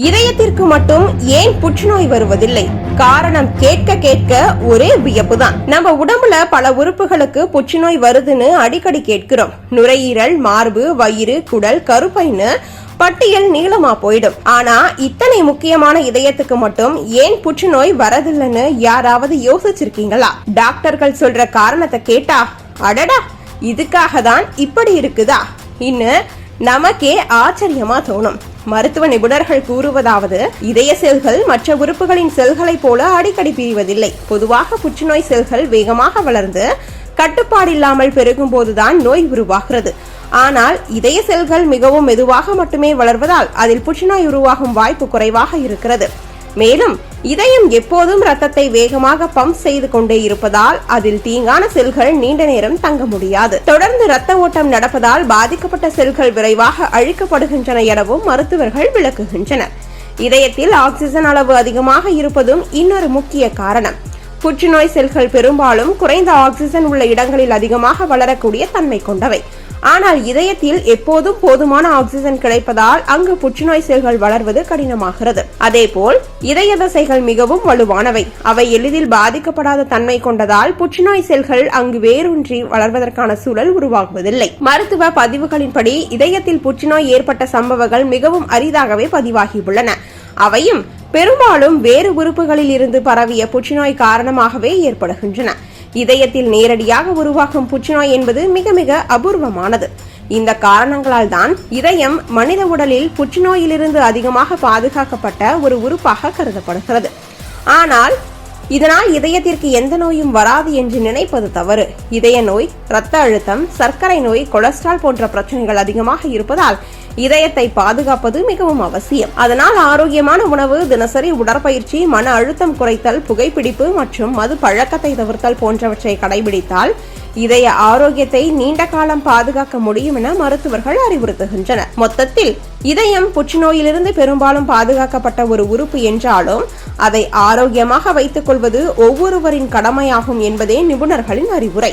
இதயத்திற்கு மட்டும் ஏன் புற்றுநோய் வருவதில்லை? காரணம் கேட்க கேட்க ஒரே வியப்புதான். நம்ம உடம்புல பல உறுப்புகளுக்கு புற்றுநோய் வருதுன்னு அடிக்கடி கேட்கிறோம். நுரையீரல், மார்பு, வயிறு, குடல், கருப்பைன்னு பட்டியல் நீளமா போயிடும். ஆனா இத்தனை முக்கியமான இதயத்துக்கு மட்டும் ஏன் புற்றுநோய் வரதில்லைன்னு யாராவது யோசிச்சிருக்கீங்களா? டாக்டர்கள் சொல்ற காரணத்தை கேட்டா அடடா இதுக்காக தான் இப்படி இருக்குதா இன்னும் நமக்கே ஆச்சரியமா தோணும். மருத்துவ நிபுணர்கள் கூறுவதாவது, இதய செல்கள் மற்ற உறுப்புகளின் செல்களை போல அடிக்கடி பிரிவதில்லை. பொதுவாக புற்றுநோய் செல்கள் வேகமாக வளர்ந்து கட்டுப்பாடில்லாமல் பெருகும் போதுதான் நோய் உருவாகிறது. ஆனால் இதய செல்கள் மிகவும் மெதுவாக மட்டுமே வளர்வதால் அதில் புற்றுநோய் உருவாகும் வாய்ப்பு குறைவாக இருக்கிறது. மேலும் இதயம் எப்போதும் ரத்தத்தை வேகமாக பம்ப் செய்து கொண்டே இருப்பதால் அதில் தீங்கான செல்கள் நீண்ட நேரம் தங்க முடியாது. தொடர்ந்து ரத்த ஓட்டம் நடப்பதால் பாதிக்கப்பட்ட செல்கள் விரைவாக அழிக்கப்படுகின்றன எனவும் மருத்துவர்கள் விளக்குகின்றனர். இதயத்தில் ஆக்சிஜன் அளவு அதிகமாக இருப்பதும் இன்னொரு முக்கிய காரணம். புற்றுநோய் செல்கள் பெரும்பாலும் குறைந்த ஆக்சிஜன் உள்ள இடங்களில் அதிகமாக வளரக்கூடிய தன்மை கொண்டவை. ஆனால் இதயத்தில் எப்போதும் போதுமான ஆக்சிஜன் கிடைப்பதால் அங்கு புற்றுநோய் செல்கள் வளர்வது கடினமாகிறது. அதேபோல் இதய தசைகள் மிகவும் வலுவானவை. அவை எளிதில் பாதிக்கப்படாத தன்மை கொண்டதால் புற்றுநோய் செல்கள் அங்கு வேரூன்றி வளர்வதற்கான சூழல் உருவாகுவதில்லை. மருத்துவ பதிவுகளின்படி இதயத்தில் புற்றுநோய் ஏற்பட்ட சம்பவங்கள் மிகவும் அரிதாகவே பதிவாகியுள்ளன. அவையும் பெரும்பாலும் வேறு உறுப்புகளில் இருந்து பரவிய புற்றுநோய் காரணமாகவே ஏற்படுகின்றன. இதயத்தில் நேரடியாக உருவாகும் புற்றுநோய் என்பது மிக மிக அபூர்வமானது. இந்த காரணங்களால் தான் இதயம் மனித உடலில் புற்றுநோயிலிருந்து அதிகமாக பாதுகாக்கப்பட்ட ஒரு உறுப்பாக கருதப்படுகிறது. ஆனால் இதனால் இதயத்திற்கு எந்த நோயும் வராது என்று நினைப்பது தவறு. இதய நோய், இரத்த அழுத்தம், சர்க்கரை நோய், கொலஸ்ட்ரால் போன்ற பிரச்சனைகள் அதிகமாக இருப்பதால் இதயத்தை பாதுகாப்பது மிகவும் அவசியம். அதனால் ஆரோக்கியமான உணவு, தினசரி உடற்பயிற்சி, மன அழுத்தம் குறைத்தல், புகைப்பிடிப்பு மற்றும் மது பழக்கத்தை தவிர்த்தல் போன்றவற்றை கடைபிடித்தால் இதய ஆரோக்கியத்தை நீண்ட காலம் பாதுகாக்க முடியும் என மருத்துவர்கள் அறிவுறுத்துகின்றனர். மொத்தத்தில் இதயம் புற்றுநோயிலிருந்து பெரும்பாலும் பாதுகாக்கப்பட்ட ஒரு உறுப்பு என்றாலும் அதை ஆரோக்கியமாக வைத்துக் கொள்வது ஒவ்வொருவரின் கடமையாகும் என்பதே நிபுணர்களின் அறிவுரை.